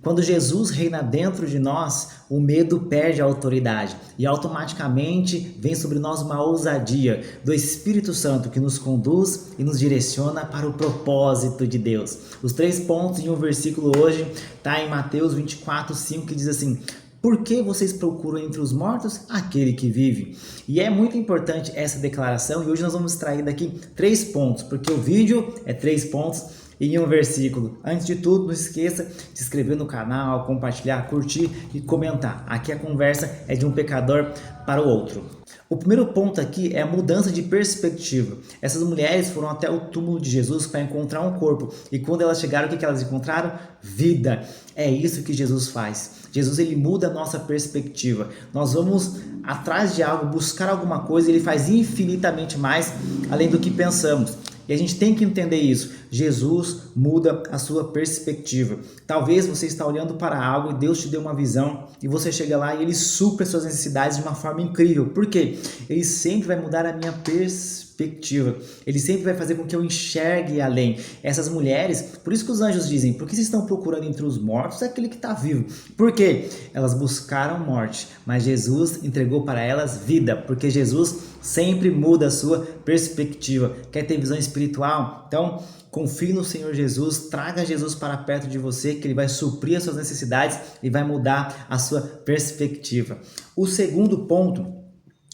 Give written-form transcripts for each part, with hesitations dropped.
Quando Jesus reina dentro de nós, o medo perde a autoridade e automaticamente vem sobre nós uma ousadia do Espírito Santo que nos conduz e nos direciona para o propósito de Deus. Os 3 pontos de um versículo hoje está em Mateus 24:5, que diz assim: por que vocês procuram entre os mortos aquele que vive? E é muito importante essa declaração, e hoje nós vamos extrair daqui 3 pontos, porque o vídeo é 3 pontos em um versículo. Antes de tudo, não esqueça de se inscrever no canal, compartilhar, curtir e comentar. Aqui a conversa é de um pecador para o outro. O primeiro ponto aqui é a mudança de perspectiva. Essas mulheres foram até o túmulo de Jesus para encontrar um corpo. E quando elas chegaram, o que elas encontraram? Vida. É isso que Jesus faz. Jesus, ele muda a nossa perspectiva. Nós vamos atrás de algo, buscar alguma coisa, ele faz infinitamente mais além do que pensamos. E a gente tem que entender isso. Jesus muda a sua perspectiva. Talvez você está olhando para algo e Deus te deu uma visão e você chega lá e ele supre as suas necessidades de uma forma incrível. Por quê? Ele sempre vai mudar a minha perspectiva. Ele sempre vai fazer com que eu enxergue além. Essas mulheres, por isso que os anjos dizem: por que vocês estão procurando entre os mortos aquele que está vivo? Por quê? Elas buscaram morte, mas Jesus entregou para elas vida, porque Jesus sempre muda a sua perspectiva. Quer ter visão espiritual? Então, confie no Senhor Jesus, traga Jesus para perto de você, que Ele vai suprir as suas necessidades e vai mudar a sua perspectiva. O segundo ponto,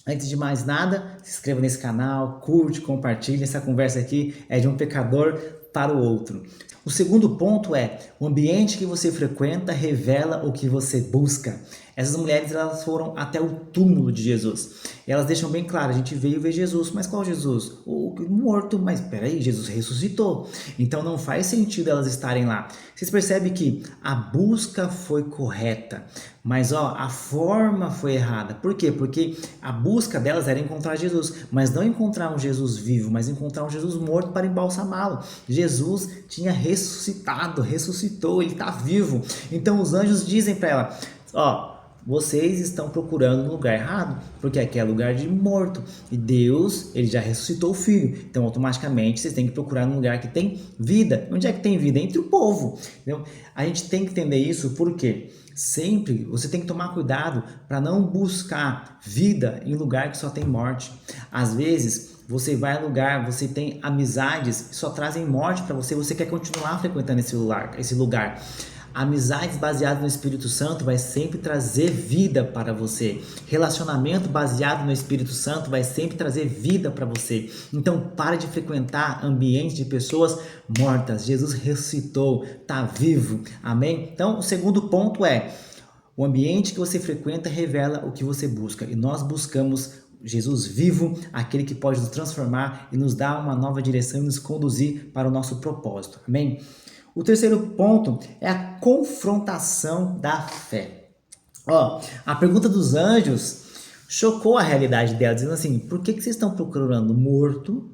antes de mais nada, se inscreva nesse canal, curte, compartilhe. Essa conversa aqui é de um pecador para o outro. O segundo ponto é: o ambiente que você frequenta revela o que você busca. Essas mulheres, elas foram até o túmulo de Jesus. E elas deixam bem claro: a gente veio ver Jesus. Mas qual Jesus? O morto. Mas peraí, Jesus ressuscitou. Então não faz sentido elas estarem lá. Vocês percebem que a busca foi correta, mas a forma foi errada. Por quê? Porque a busca delas era encontrar Jesus, mas não encontrar um Jesus vivo, mas encontrar um Jesus morto para embalsamá-lo. Jesus tinha ressuscitou, ele está vivo. Então os anjos dizem para ela: vocês estão procurando no lugar errado, porque aqui é lugar de morto. E Deus, ele já ressuscitou o Filho. Então, automaticamente, vocês têm que procurar num lugar que tem vida. Onde é que tem vida? Entre o povo. Entendeu? A gente tem que entender isso porque sempre você tem que tomar cuidado para não buscar vida em lugar que só tem morte. Às vezes, você vai a lugar, você tem amizades que só trazem morte para você, você quer continuar frequentando esse lugar. Amizades baseadas no Espírito Santo vai sempre trazer vida para você. Relacionamento baseado no Espírito Santo vai sempre trazer vida para você. Então, pare de frequentar ambientes de pessoas mortas. Jesus ressuscitou, está vivo. Amém? Então, o segundo ponto é: o ambiente que você frequenta revela o que você busca. E nós buscamos Jesus vivo, aquele que pode nos transformar e nos dar uma nova direção e nos conduzir para o nosso propósito. Amém? O terceiro ponto é a confrontação da fé. A pergunta dos anjos chocou a realidade dela, dizendo assim: por que vocês estão procurando morto?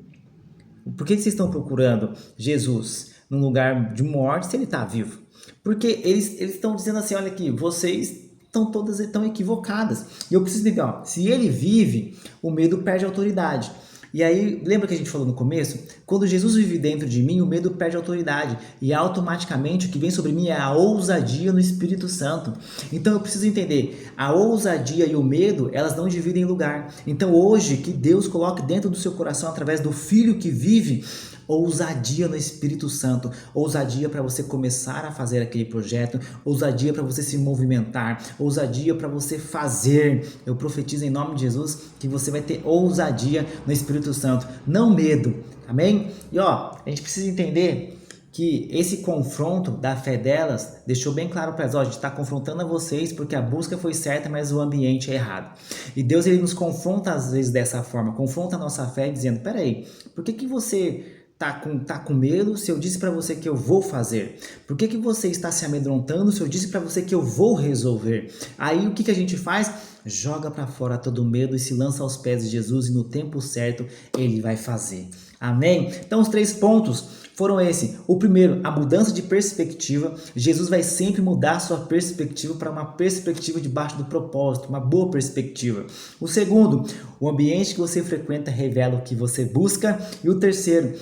Por que vocês estão procurando Jesus num lugar de morte se ele está vivo? Porque eles estão dizendo assim: olha aqui, vocês todas estão equivocadas. E eu preciso entender, se ele vive, o medo perde autoridade. E aí, lembra que a gente falou no começo? Quando Jesus vive dentro de mim, o medo perde autoridade. E automaticamente o que vem sobre mim é a ousadia no Espírito Santo. Então eu preciso entender, a ousadia e o medo, elas não dividem lugar. Então hoje, que Deus coloque dentro do seu coração, através do Filho que vive, ousadia no Espírito Santo, ousadia para você começar a fazer aquele projeto, ousadia para você se movimentar, ousadia para você fazer. Eu profetizo em nome de Jesus que você vai ter ousadia no Espírito Santo, não medo, amém? E a gente precisa entender que esse confronto da fé delas deixou bem claro para elas: a gente está confrontando a vocês porque a busca foi certa, mas o ambiente é errado. E Deus, ele nos confronta às vezes dessa forma, confronta a nossa fé dizendo: peraí, por que você tá com medo se eu disse para você que eu vou fazer? Por que você está se amedrontando se eu disse para você que eu vou resolver? Aí o que a gente faz? Joga para fora todo o medo e se lança aos pés de Jesus, e no tempo certo ele vai fazer. Amém? Então os 3 pontos foram esse. O primeiro, a mudança de perspectiva. Jesus vai sempre mudar a sua perspectiva para uma perspectiva debaixo do propósito, uma boa perspectiva. O segundo, o ambiente que você frequenta revela o que você busca. E o terceiro,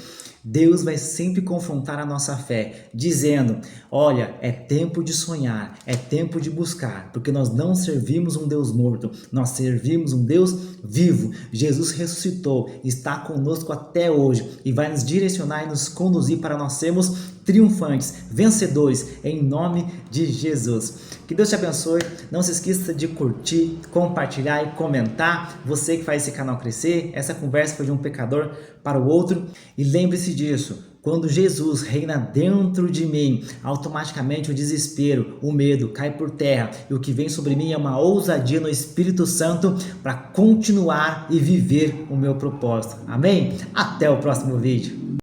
Deus vai sempre confrontar a nossa fé, dizendo: olha, é tempo de sonhar, é tempo de buscar, porque nós não servimos um Deus morto, nós servimos um Deus vivo. Jesus ressuscitou, está conosco até hoje e vai nos direcionar e nos conduzir para nós sermos triunfantes, vencedores, em nome de Jesus. Que Deus te abençoe. Não se esqueça de curtir, compartilhar e comentar. Você que faz esse canal crescer. Essa conversa foi de um pecador para o outro. E lembre-se disso. Quando Jesus reina dentro de mim, automaticamente o desespero, o medo cai por terra. E o que vem sobre mim é uma ousadia no Espírito Santo para continuar e viver o meu propósito. Amém? Até o próximo vídeo.